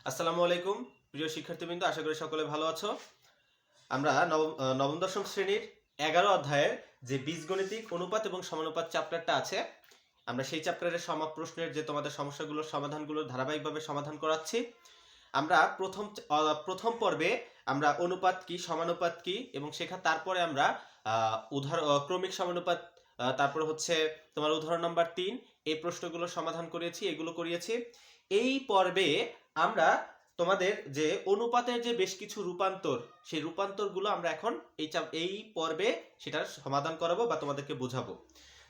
আসসালামু আলাইকুম প্রিয় শিক্ষার্থীবৃন্দ, আশা করি সকলে ভালো আছো। আমরা নবম দশম শ্রেণীর 11 অধ্যায়ের যে বীজগণিতিক অনুপাত এবং সমানুপাত চ্যাপ্টারটা আছে, আমরা সেই চ্যাপ্টারের প্রশ্নের যে তোমাদের সমস্যাগুলোর সমাধানগুলো ধারাবাহিকভাবে সমাধান করাচ্ছি। আমরা প্রথম পর্বে আমরা অনুপাত কি, সমানুপাত কি এবং তারপরে আমরা ক্রমিক সমানুপাত, তারপরে হচ্ছে তোমার উদাহরণ নাম্বার 3 এই প্রশ্নগুলোর সমাধান করিয়েছি। এই পর্বে আমরা তোমাদের যে অনুপাতের যে বেশ কিছু রূপান্তর, সেই রূপান্তরগুলো আমরা এখন এই পর্বে সেটার সমাধান করাবো বা তোমাদেরকে বোঝাবো।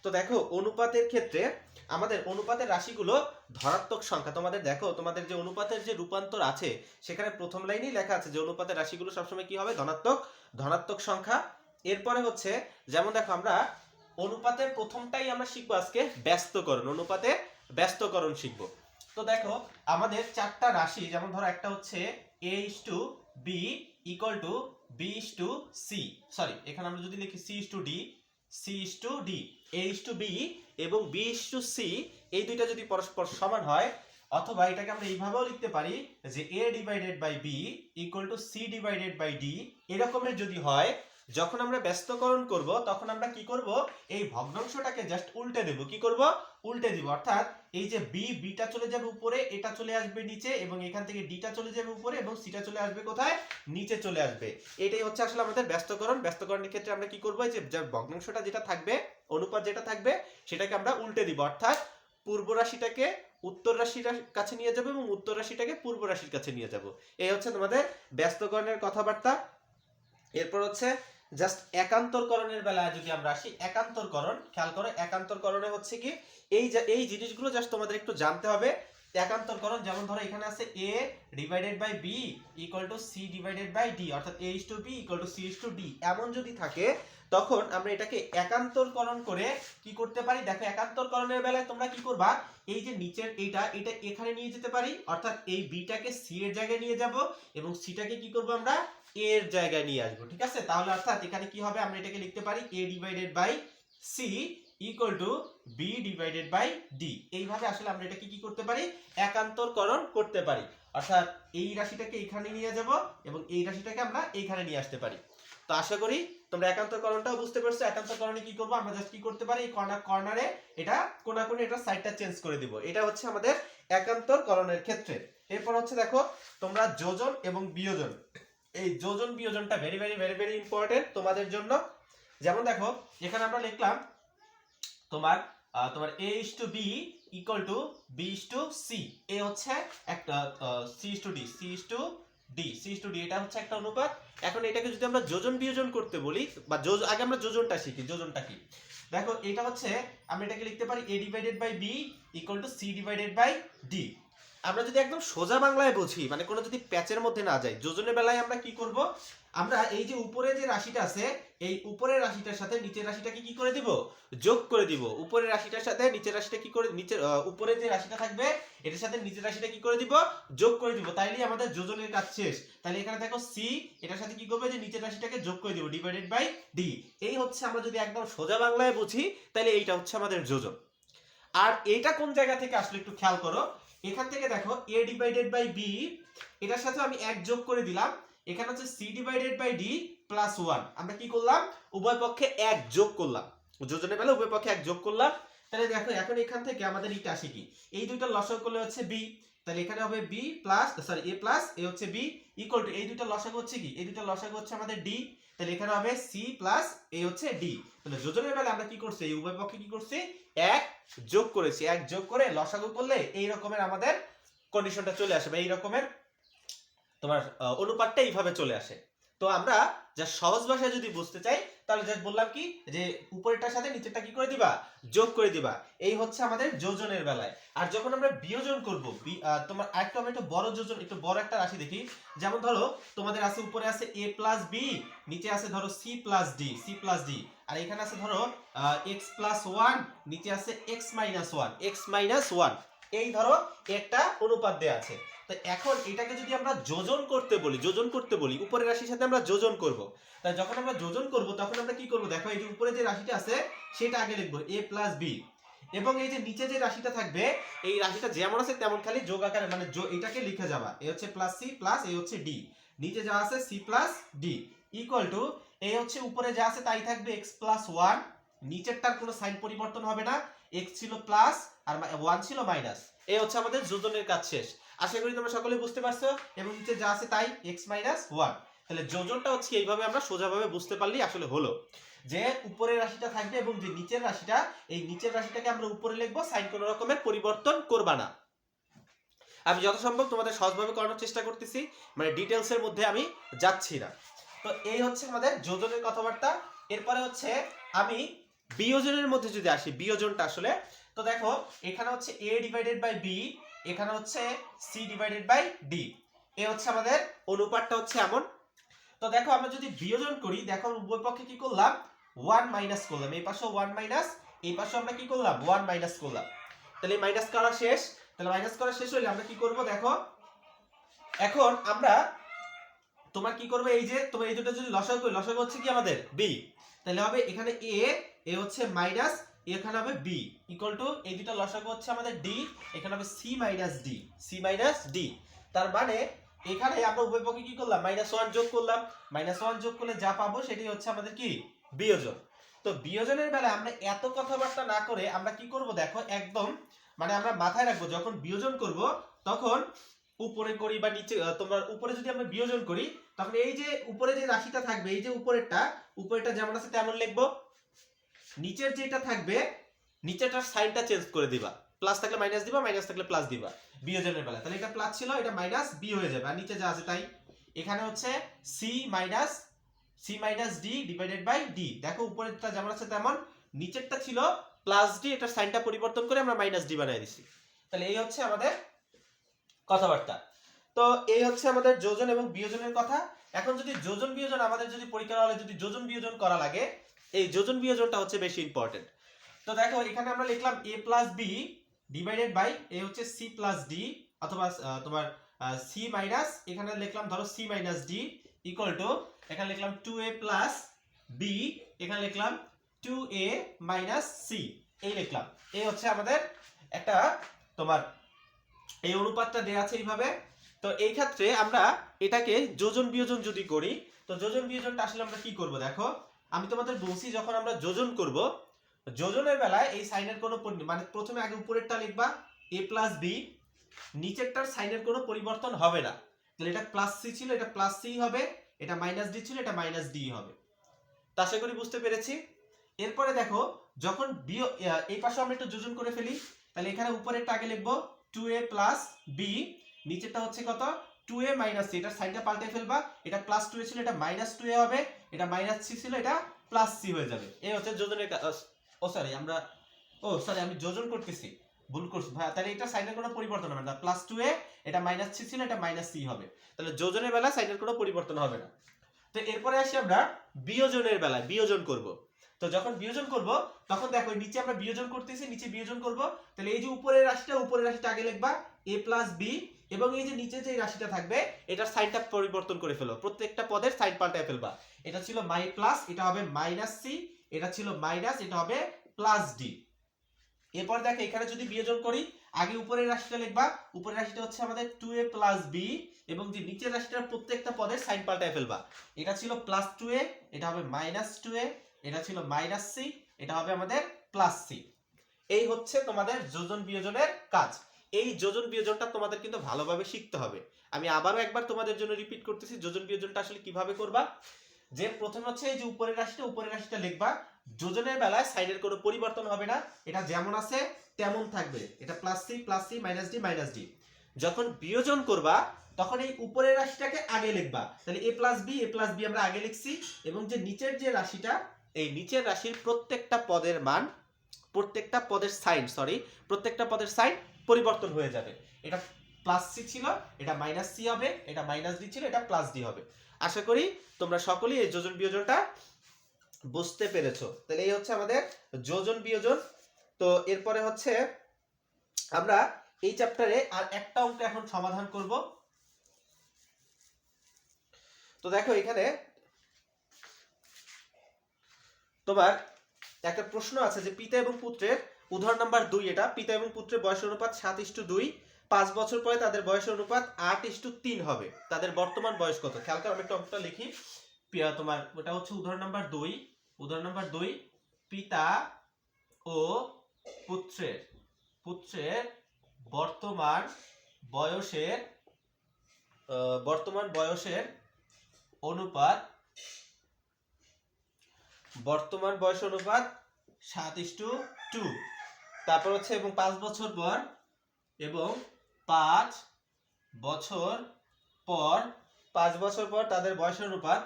তো দেখো, অনুপাতের ক্ষেত্রে আমাদের অনুপাতের রাশিগুলো ধনাত্মক সংখ্যা। তোমাদের যে অনুপাতের যে রূপান্তর আছে, সেখানে প্রথম লাইনেই লেখা আছে যে অনুপাতের রাশিগুলো সবসময় কি হবে, ধনাত্মক সংখ্যা। এরপরে হচ্ছে যেমন দেখো, আমরা অনুপাতের প্রথমটাই আমরা শিখবো আজকে ব্যস্তকরণ, অনুপাতে ব্যস্তকরণ শিখবো। তো দেখো, আমাদের চারটা রাশি, যেমন ধরো একটা হচ্ছে a/b = b/c, সরি এখানে আমরা যদি লিখি c/d, c/d, a/b এবং b/c, এই দুইটা যদি পরস্পর সমান হয়, অথবা এটাকে আমরা এইভাবেও লিখতে পারি যে a/b = c/d, এরকমের যদি হয়, যখন আমরা ব্যস্তকরণ করব তখন আমরা কি করব, এই ভগ্নাংশটাকে জাস্ট উল্টে দেব। কি করব? উল্টে দিব। অর্থাৎ এই যে বিটা চলে যাবে উপরে, এটা চলে আসবে নিচে, এবং এখান থেকে ডিটা চলে যাবে উপরে এবং সিটা চলে আসবে কোথায়, নিচে চলে আসবে। এটাই হচ্ছে আসলে আমাদের ব্যস্তকরণের ক্ষেত্রে আমরা কি করব, যে ভগ্নাংশটা যেটা থাকবে, অনুপাত যেটা থাকবে, সেটাকে আমরা উল্টে দিব। অর্থাৎ পূর্ব রাশিটাকে উত্তর রাশির কাছে নিয়ে যাব এবং উত্তর রাশিটাকে পূর্ব রাশির কাছে নিয়ে যাব। এই হচ্ছে তোমাদের ব্যস্তকরণের কথাবার্তা। এরপর হচ্ছে জাস্ট একান্তরকরণের বেলায় যদি আমরা আসি, একান্তরকরণ, খেয়াল করো, একান্তরকরণে হচ্ছে কি, এই জিনিসগুলো জাস্ট তোমাদের একটু জানতে হবে। একান্তরকরণ, যেমন ধরো এখানে আছে a/b = c/d, অর্থাৎ a/b = c/d, এমন যদি থাকে, তখন আমরা এটাকে একান্তরকরণ করে কি করতে পারি। দেখো, একান্তরকরণের বেলায় তোমরা কি করবা, এই যে নিচের এটা এখানে নিয়ে যেতে পারি, অর্থাৎ এই বিটাকে সি এর জায়গায় নিয়ে যাব এবং সিটাকে কি করব, আমরা এর জায়গায় নিয়ে আসবো। ঠিক আছে? তাহলে অর্থাৎ এখানে কি হবে, আমরা এটাকে লিখতে পারি a/c = b/d। এইভাবে আসলে আমরা এটাকে কি করতে পারি, একান্তরকরণ করতে পারি। অর্থাৎ এই রাশিটাকে এখানে নিয়ে যাব এবং এই রাশিটাকে আমরা এইখানে নিয়ে আসতে পারি। তো আশা করি তোমরা একান্তরকরণটাও বুঝতে পারছো। একান্তরকরণে কি করব, আমরা জাস্ট কি করতে পারি, এই কর্নারে এটা কোণাকুণি এটা সাইডটা চেঞ্জ করে দিব। এটা হচ্ছে আমাদের একান্তরকরণের ক্ষেত্রে। এরপর হচ্ছে দেখো, তোমরা যোজন এবং বিয়োজন, এই যোজন বিয়োজনটা very very very very important তোমাদের জন্য। যেমন দেখো, এখানে আমরা লিখলাম তোমার a/b = b/c, এ হচ্ছে একটা c/d, এটা হচ্ছে একটা অনুপাত। এখন এটাকে যদি আমরা যোজন বিয়োজন করতে বলি, বা আগে আমরা যোজনটা শিখি। যোজনটা কি, দেখো, এটা হচ্ছে আমরা এটাকে লিখতে পারি a/b = c/d। আমরা যদি একদম সোজা বাংলায় বুঝি, মানে কোনো যদি প্যাচের মধ্যে না যাই, যোজনের বেলায় আমরা কি করব, আমরা এই যে উপরে যে রাশিটা আছে, এই উপরের রাশিটার সাথে নিচের রাশিটাকে কি করে দিব, যোগ করে দিব। উপরের রাশিটার সাথে নিচের রাশিটা কি করে, উপরে যে রাশিটা থাকবে এটার সাথে নিচের রাশিটা কি করে দিব, যোগ করে দিব। তাইলেই আমাদের যোজনের কাজ শেষ। তাহলে এখানে দেখো সি, এটার সাথে কি করবে, যে নিচের রাশিটাকে যোগ করে দিব, /d। এই হচ্ছে আমরা যদি একদম সোজা বাংলায় বুঝি, তাহলে এইটা হচ্ছে আমাদের যোজন। আর এটা কোন জায়গা থেকে আসলে একটু খেয়াল করো। এখান থেকে দেখো a/b, এটার সাথে আমি 1 যোগ করে দিলাম। এখানে হচ্ছে c/d + 1, আমরা কি করলাম, উভয় পক্ষে 1 যোগ করলাম। যোজনের বেলা উভয় পক্ষে 1 যোগ করলাম। তাহলে দেখো, এখন এখান থেকে আমাদের এটা আসে কি, এই দুইটা লসাগু করলে হচ্ছে b। তাহলে এখানে হবে b plus, sorry a plus a হচ্ছে b = এই দুইটা লসাগু হচ্ছে কি, এই দুইটা লসাগু হচ্ছে আমাদের d। তাহলে এখানে হবে c প্লাস a হচ্ছে d। তাহলে যোজনের বেলা আমরা কি করছি, এই উভয় পক্ষে কি করছি, 1 যোগ করেছি। 1 যোগ করে লসাগু করলে এই রকমের আমাদের কন্ডিশনটা চলে আসে, বা এই রকমের তোমার অনুপাতটা এইভাবে চলে আসে। তো আমরা যা সহজ ভাষায় যদি বুঝতে চাই, তাহলে জাস্ট বললাম কি, যে উপরেরটার সাথে নিচেরটা কি করে দিবা, যোগ করে দিবা। এই হচ্ছে আমাদের যোজনের বেলায়। আর যখন আমরা বিয়োজন করব, তোমার আরেকটু আমরা একটু বড় যোজন, একটু বড় একটা রাশি দেখি। যেমন ধরো, তোমাদের আছে উপরে আছে a+b, নিচে আছে ধরো c+d, আর এখানে আছে ধরো x+1, নিচে আছে x-1, এই ধরো একটা অনুপাত দেয়া আছে। তো এখন এটাকে যদি আমরা যোজন করতে বলি, উপরের রাশির সাথে আমরা যোজন করব। তাই যখন আমরা যোজন করব, তখন আমরা কি করব, দেখো, এই যে উপরে যে রাশিটা আছে সেটা আগে লিখবো a+b, এবং এই যে নিচে যে রাশিটা থাকবে এই রাশিটা যেমন আছে তেমন খালি যোগ আকারে মানে এটাকে লিখে যাবা, এই হচ্ছে প্লাস সি প্লাস এই হচ্ছে ডি, নিচে যা আছে C plus D equal to এই হচ্ছে উপরে যা আছে তাই থাকবে এক্স প্লাস ওয়ান, নিচেরটার কোনো সাইন পরিবর্তন হবে না, এক্স ছিল প্লাস আর ওয়ান ছিল মাইনাস। এই হচ্ছে আমাদের যোজনের কাজ শেষ। আশা করি তোমরা সকলেই বুঝতে পারছো এবং নিচে যা আছে তাই এক্স মাইনাস ওয়ান। তাহলে যোজনটা হচ্ছে এইভাবে আমরা সোজাভাবে বুঝতে পারলেই আসলে হলো যে উপরের রাশিটা থাকবে এবং যে নিচের রাশিটা, এই নিচের রাশিটাকে আমরা উপরে লিখবো, সাইন কোনো রকমের পরিবর্তন করবা না। আমি যথাসম্ভব তোমাদের সহজভাবে করানোর চেষ্টা করতেছি, মানে ডিটেলস এর মধ্যে আমি যাচ্ছি না। তো এই হচ্ছে আমাদের যোজনের কথাবার্তা। এরপরে হচ্ছে আমি বিয়োজনের মধ্যে যদি আসি, বিয়োজনটা আসলে তো দেখো এখানে হচ্ছে a ডিভাইডেড বাই b, এখানে হচ্ছে c ডিভাইডেড বাই d, এই হচ্ছে আমাদের অনুপাতটা হচ্ছে এমন। তো দেখো আমরা যদি বিয়োজন করি, দেখো উভয় পক্ষে কি করলাম 1 মাইনাস করলাম, এই পাশে 1 মাইনাস, এই পাশে আমরা কি করলাম 1 মাইনাস করলাম। তাহলে মাইনাস করা শেষ, তাহলে মাইনাস করা শেষ হইলে আমরা কি করব দেখো, এখন আমরা তোমার কি করবে, এই যে তোমার এই দুটো যদি লসাগু করি, লসাগু হচ্ছে কি আমাদের b, তাহলে হবে এখানে a হচ্ছে মাইনাস, এখানে হবে b ইকুয়াল টু এই দুটো লসাগু হচ্ছে আমাদের d, এখানে হবে c মাইনাস d। তার মানে এখানে আমরা উভয় পক্ষে কি করলাম -1 যোগ করলাম, -1 যোগ করলে যা পাবো সেটাই হচ্ছে আমাদের কি বিয়োজন। তো বিয়োজনের বেলা আমরা এত কথাবার্তা না করে আমরা কি করব দেখো, একদম মানে আমরা মাথায় রাখবো যখন বিয়োজন করব তখন উপরে করি বা নিচে, তোমার উপরে যদি আমরা বিয়োজন করি তখন এই যে উপরে যে রাশিটা থাকবে, এই যে উপরেরটা যেমন আছে তেমন লিখবো, নিচের যেটা থাকবে নিচেরটার সাইনটা চেঞ্জ করে দিবা, প্লাস থাকলে মাইনাস দিবা, মাইনাস থাকলে প্লাস দিবা বিয়োজনের বেলা। তাহলে এটা প্লাস ছিল, এটা মাইনাস বি হয়ে যাবে, আর নিচে যা আছে তাই। এখানে হচ্ছে C minus D divided by D, দেখো উপরেরটা যেমন আছে তেমন, নিচেরটা ছিল প্লাস ডি, এটার সাইনটা পরিবর্তন করে আমরা মাইনাস ডি বানিয়ে দিছি। তাহলে এই হচ্ছে আমাদের কথাবার্তা। তো এই হচ্ছে আমাদের যোজন এবং বিয়োজনের কথা। এখন যদি যোজন বিয়োজন আমাদের যদি পরীক্ষা হলে যদি যোজন বিয়োজন করা লাগে, এই যোজন বিয়োজনটা হচ্ছে বেশি ইম্পর্টেন্ট। তো দেখো এখানে আমরা লিখলাম a plus B divided by A হচ্ছে সি প্লাস ডি, অথবা তোমার সি মাইনাস, এখানে লিখলাম ধরো C minus D equal to, এখানে লিখলাম 2a প্লাস বি, এখানে লিখলাম 2a মাইনাস সি, এই লিখলাম। এই হচ্ছে আমাদের একটা তোমার এই অনুপাতটা দেয়া আছে এইভাবে। তো এই ক্ষেত্রে আমরা এটাকে যোজন বিয়োজন যদি করি, তো যোজন বিয়োজনটা আসলে আমরা কি করব দেখো, আমি তোমাদের বলছি যখন আমরা যোজন করব, যোজনের বেলায় এই সাইনের কোনো মানে প্রথমে আগে উপরেরটা লিখবা a প্লাস বি, নিচেরটার সাইনের কোনো পরিবর্তন হবে না। তাহলে এটা প্লাস সি ছিল, এটা প্লাস সি হবে, এটা মাইনাস ডি ছিল, এটা মাইনাস ডি হবে। তা আশা করি বুঝতে পেরেছি। এরপরে দেখো যখন এই পাশে আমরা একটু যোজন করে ফেলি, তাহলে এখানে উপরেরটা আগে লিখবো 2a প্লাস বি, নিচেরটা হচ্ছে কত 2a মাইনাস সি, এটা সাইনটা পাল্টে ফেলবা, এটা প্লাস 2a ছিল, এটা মাইনাস 2a হবে, এটা মাইনাস সি ছিল, এটা প্লাস সি হয়ে যাবে। এই হচ্ছে যোজনের আমি যোজন করতেছি, ভুল করছি ভাই, তাহলে এটা সাইনের কোনো পরিবর্তন হবে না, প্লাস 2a, এটা মাইনাস সি ছিল, এটা মাইনাস সি হবে, তাহলে যোজনের বেলা সাইনের কোনো পরিবর্তন হবে না। তো এরপরে আসি আমরা বিয়োজনের বেলায়, বিয়োজন করব। তো যখন বিয়োজন করব তখন দেখো নিচে আমরা বিয়োজন করতেছি, নিচে বিয়োজন করব, তাহলে এই যে উপরের রাশিটা আগে লিখবা a প্লাস বি, এবং এই যে নিচে যে রাশিটা থাকবে এটার সাইনটা পরিবর্তন করে ফেলো, প্রত্যেকটা পদের সাইন পাল্টায় ফেলবা। এটা ছিল মাই প্লাস, এটা হবে মাইনাস সি, এটা ছিল মাইনাস, এটা হবে প্লাস ডি। এরপর দেখো এখানে যদি বিয়োজন করি, আগে উপরের রাশিটা লিখবা, উপরের রাশিটা হচ্ছে আমাদের 2a প্লাস বি, এবং যে নিচের রাশিটার প্রত্যেকটা পদের সাইন পাল্টায় ফেলবা। এটা ছিল প্লাস 2a, এটা হবে মাইনাস 2a, এটা ছিল মাইনাস সি, এটা হবে আমাদের প্লাস সি। এই হচ্ছে তোমাদের যোজন বিয়োজনের কাজ। এই যোজন বিয়োজনটা তোমাদের কিন্তু ভালোভাবে শিখতে হবে। আমি আবারও একবার তোমাদের জন্য রিপিট করতেছি, যোজন বিয়োজনটা আসলে কিভাবে করবা। যে প্রথম হচ্ছে এই যে উপরের রাশিটা লিখবা, যোজনের বেলায় সাইনের কোনো পরিবর্তন হবে না, এটা যেমন আছে তেমন থাকবে, এটা প্লাস সি মাইনাস ডি। যখন বিয়োজন করবা তখন এই উপরের রাশিটাকে আগে লিখবা, তাহলে a প্লাস বি আমরা আগে লিখছি, এবং যে নিচের যে রাশিটা, এই নিচের রাশির প্রত্যেকটা পদের মান, প্রত্যেকটা পদের সাইন পরিবর্তন হয়ে যাবে। এটা প্লাস সি ছিল, এটা মাইনাস সি হবে, এটা মাইনাস ডি ছিল, এটা প্লাস ডি হবে। আশা করি তোমরা সকলেই এই যোজন বিয়োজনটা বুঝতে পেরেছো। তাহলে এই হচ্ছে আমাদের যোজন বিয়োজন। তো এরপরে হচ্ছে আমরা এই চ্যাপ্টারে আর একটা অঙ্ক এখন সমাধান করব। তো দেখো এখানে তোমার একটা প্রশ্ন আছে যে পিতা এবং পুত্রের উদাহরণ নাম্বার 2 এটা, পিতা এবং পুত্রের বয়সের অনুপাত 7:2, 5 বছর পরে তাদের বয়সের অনুপাত 8:3 হবে। তাদের বর্তমান বয়স কত? খেয়াল করে আমি একটা অঙ্কটা লিখি। তোমার ওটা হচ্ছে উদাহরণ নাম্বার 2। উদাহরণ নাম্বার 2, পিতা ও পুত্রের বর্তমান বয়সের অনুপাত 7:2। তারপর হচ্ছে এবং 5 বছর পর তাদের বয়সের অনুপাত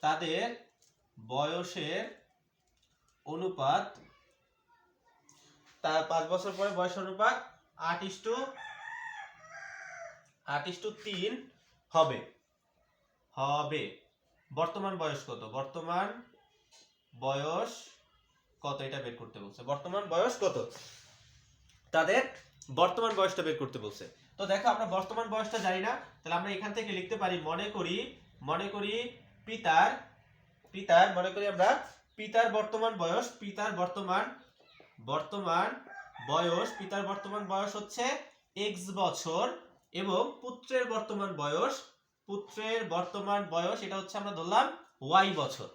8:3 হবে। বর্তমান বয়স কত? এটা বের করতে বলছে। বর্তমান বয়স কত? তাদের বর্তমান বয়সটা বের করতে বলছে। তো দেখো আমরা বর্তমান বয়সটা জানি না, তাহলে আমরা এখান থেকে লিখতে পারি মনে করি পিতার বর্তমান বয়স হচ্ছে x বছর এবং পুত্রের বর্তমান বয়স এটা হচ্ছে আমরা ধরলাম y বছর।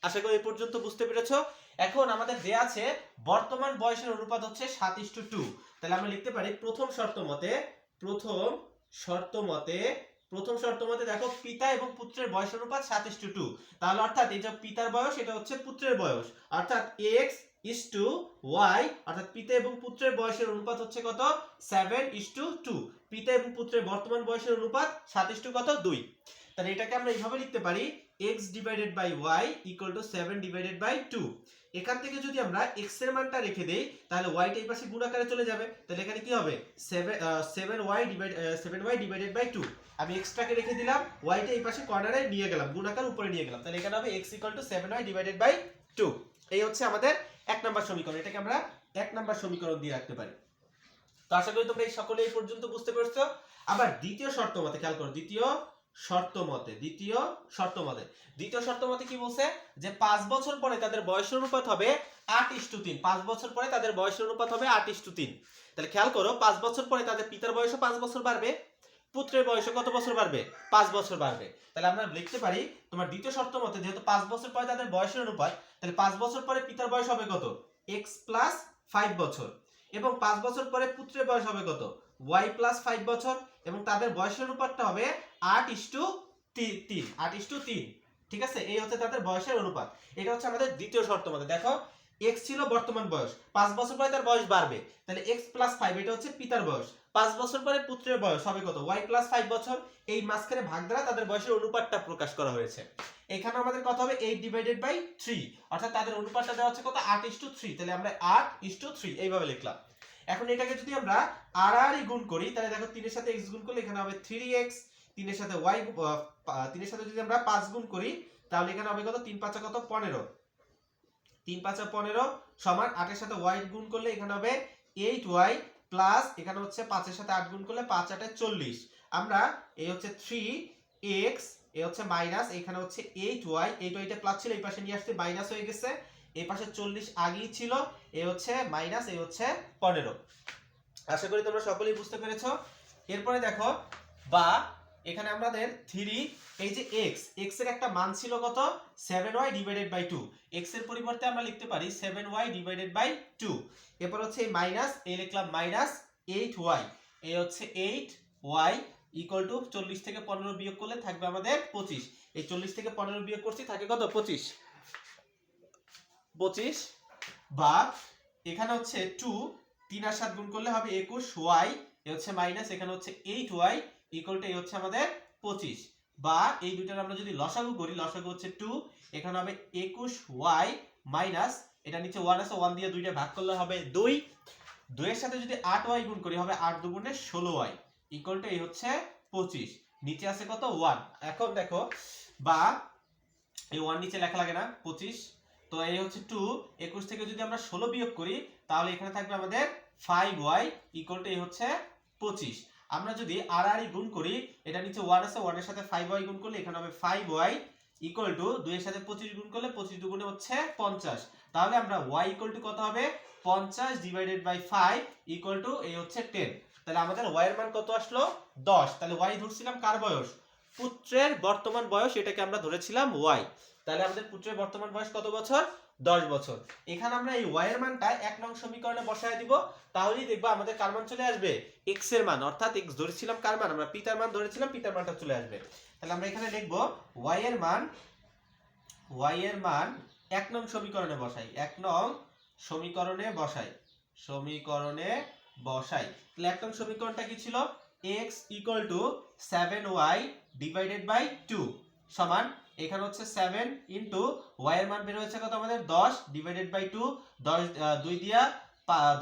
আশা করি এই পর্যন্ত বুঝতে পেরেছো। এখন আমাদের দেয়া আছে বর্তমান বয়সের অনুপাত হচ্ছে 7:2। তাহলে আমরা লিখতে পারি প্রথম শর্ত মতে দেখো পিতা এবং পুত্রের বয়সের অনুপাত 7:2। তাহলে অর্থাৎ এই যে পিতার বয়স এটা হচ্ছে পুত্রের বয়স, অর্থাৎ x:y, অর্থাৎ পিতা এবং পুত্রের বয়সের অনুপাত হচ্ছে কত? 7:2। পিতা এবং পুত্রের বর্তমান বয়সের অনুপাত 7:2 কত? 2। তাহলে এটাকে আমরা এইভাবে লিখতে পারি x/y = 7/2। এখান থেকে যদি আমরা x এর মানটা রেখে দেই তাহলে y টা এই পাশে গুণ আকারে চলে যাবে। তাহলে এখানে কি হবে? 7y/2। আমি x টাকে রেখে দিলাম, y টা এই পাশে কর্নারে নিয়ে গেলাম, গুণ আকার উপরে নিয়ে গেলাম। তাহলে এখানে হবে x = 7y/2। এই হচ্ছে আমাদের 1 নাম্বার সমীকরণ। এটাকে আমরা 1 নাম্বার সমীকরণ দিয়ে রাখতে পারি। তো আশা করি তোমরা এই সকলে এই পর্যন্ত বুঝতে পেরেছো। আবার দ্বিতীয় শর্ত মতে খেয়াল করো, দ্বিতীয় শর্ত মতে কি বলছে? যে 5 বছর পরে তাদের বয়সের অনুপাত হবে 8:3। 5 বছর পরে তাদের বয়সের অনুপাত হবে 8:3। তাহলে খেয়াল করো 5 বছর পরে তাদের পিতার বয়সও 5 বছর বাড়বে, পুত্রের বয়সও কত বছর বাড়বে? 5 বছর বাড়বে। তাহলে আমরা লিখতে পারি তোমার দ্বিতীয় শর্ত মতে যেহেতু 5 বছর পরে তাদের বয়সের অনুপাত, তাহলে 5 বছর পরে পিতার বয়স হবে কত? x + 5 বছর এবং 5 বছর পরে পুত্রের বয়স হবে কত? y + 5 বছর এবং তাদের বয়সের অনুপাতটা হবে 8:3। ঠিক আছে, এই হচ্ছে তাদের বয়সের অনুপাত। এটা হচ্ছে আমাদের দ্বিতীয় শর্ত মতে। দেখো x ছিল বর্তমান বয়স, 5 বছর পরে তার বয়স বাড়বে, তাহলে x + 5 এটা হচ্ছে পিতার বয়স। 5 বছর পরে পুত্রের বয়স হবে কত? y + 5 বছর। এই মাঝখানে ভাগ দ্বারা তাদের বয়সের অনুপাতটা প্রকাশ করা হয়েছে। এখানে আমাদের কত হবে? 8/3, অর্থাৎ তাদের অনুপাতটা দেওয়া হচ্ছে কত? 8:3। তাহলে আমরা 8:3 এইভাবে লিখলাম। এখন এটাকে যদি আমরা আর গুণ করি তাহলে দেখো 3 এর সাথে x গুণ করলে এখানে হবে 3x, 3 এর সাথে y 3 এর সাথে যদি আমরা 5 গুণ করি তাহলে এখানে হবে কত? 3 × 5 কত? 15। 3 × 5 = 15 সমান 8 এর সাথে y গুণ করলে এখানে হবে 8y প্লাস এখানে হচ্ছে 5 এর সাথে 8 গুণ করলে 5 × 8 = 40। আমরা এই হচ্ছে 3x, এই হচ্ছে মাইনাস, এখানে হচ্ছে 8y, 8y টা প্লাস ছিল এই পাশে নিয়ে আসতে মাইনাস হয়ে গেছে, এই পাশে 40 আগেই ছিল, এই হচ্ছে মাইনাস, এই হচ্ছে 15। আশা করি তোমরা সকলেই বুঝতে পেরেছো। এরপরে দেখো বা এখানে আমাদের 3 এই যে x এর একটা মান ছিল কত? 7y/2। x এর পরিবর্তে আমরা লিখতে পারি 7y/2। এরপর হচ্ছে এই মাইনাস, এই লিখলাম মাইনাস 8y, এই হচ্ছে 8y = 40 থেকে 15 বিয়োগ করলে থাকবে আমাদের 25। এই 40 থেকে 15 বিয়োগ করছি থাকে কত? 25। বা এখানে হচ্ছে 2, 3 আর 7 গুণ করলে হবে 21y, এই হচ্ছে মাইনাস, এখানে হচ্ছে 8y = এই হচ্ছে আমাদের 25। বা এই দুইটার আমরা যদি লসাগু করি, লসাগু হচ্ছে 2, এখানে হবে 21y মাইনাস, এটা নিচে 1 আছে, 1 দিয়ে 2টা ভাগ করলে হবে 2। 2 এর সাথে যদি 8y গুণ করি হবে 8 × 2 = 16y = এই হচ্ছে 25। নিচে আছে কত? 1। এখন দেখো বা এই 1 নিচে লেখা লাগে না, 25। তো এই হচ্ছে 2, 21 থেকে যদি আমরা 16 বিয়োগ করি তাহলে এখানে থাকবে আমাদের 5y = এই হচ্ছে 25। আমরা যদি আর গুণ করি, এটা নিচে 1 আছে, 1 এর সাথে 5y গুণ করলে এখানে হবে 5y ইকুয়াল টু 2 এর সাথে 25 গুণ করলে 25 দুগুণে হচ্ছে 50। তাহলে আমরা y ইকুয়াল টু কত হবে 50 ডিভাইডেড বাই 5 ইকুয়াল টু এই হচ্ছে 10। তাহলে আমাদের y এর মান কত আসলো 10। তাহলে y ধরছিলাম কার বয়স, পুত্রের বর্তমান বয়স, এটাকে আমরা ধরেছিলাম y। তাহলে আমাদের পুত্রের বর্তমান বয়স কত বছর 10 বছর। এখানে আমরা এই y এর মানটা 1 নং সমীকরণে বসায় দিব, তাহলেই দেখবা আমাদের কার মান চলে আসবে x এর মান, অর্থাৎ x ধরেছিলাম কার মান, আমরা পিতার মান ধরেছিলাম, পিতার মানটা চলে আসবে। তাহলে আমরা এখানে লিখব y এর মান 1 নং সমীকরণে বসাই, 1 নং সমীকরণে বসাই। তাহলে 1 নং সমীকরণটা কি ছিল, x equal to 7y divided by 2 সমান, এখানে হচ্ছে 7 ইনটু y এর মান বের হয়েছে কত আমাদের 10 ডিভাইডেড বাই 2, 10 2 দিয়া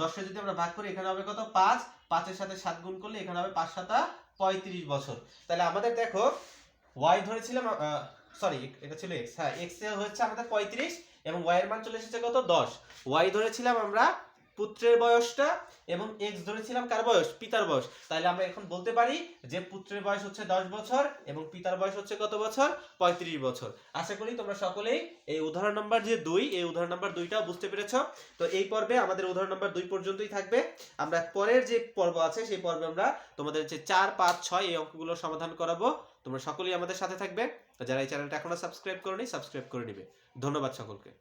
10 কে যদি আমরা ভাগ করি এখানে হবে কত 5, 5 এর সাথে 7 গুণ করলে এখানে হবে 5 7 35 বছর। তাহলে আমাদের দেখো y ধরেছিলাম, সরি এটা ছিল x, হ্যাঁ x এ হচ্ছে আমাদের 35 এবং y এর মান চলে এসেছে কত 10। y ধরেছিলাম আমরা পুত্রের বয়সটা এবং x ধরেছিলাম কার বয়স, পিতার বয়স। তাহলে আমরা এখন বলতে পারি যে পুত্রের বয়স হচ্ছে 10 বছর এবং পিতার বয়স হচ্ছে কত বছর 35 বছর। আশা করি তোমরা সকলেই এই উদাহরণ নাম্বার যে 2, এই উদাহরণ নাম্বার 2টাও বুঝতে পেরেছো। তো এই পর্বে আমাদের উদাহরণ নাম্বার 2 পর্যন্তই থাকবে। আমরা পরের যে পর্ব আছে সেই পর্বে আমরা তোমাদের যে 4 5 6 এই অঙ্কগুলো সমাধান করাবো। তোমরা সকলেই আমাদের সাথে থাকবে। যারা এই চ্যানেলটা এখনো সাবস্ক্রাইব করোনি সাবস্ক্রাইব করে নিবে। ধন্যবাদ সকলকে।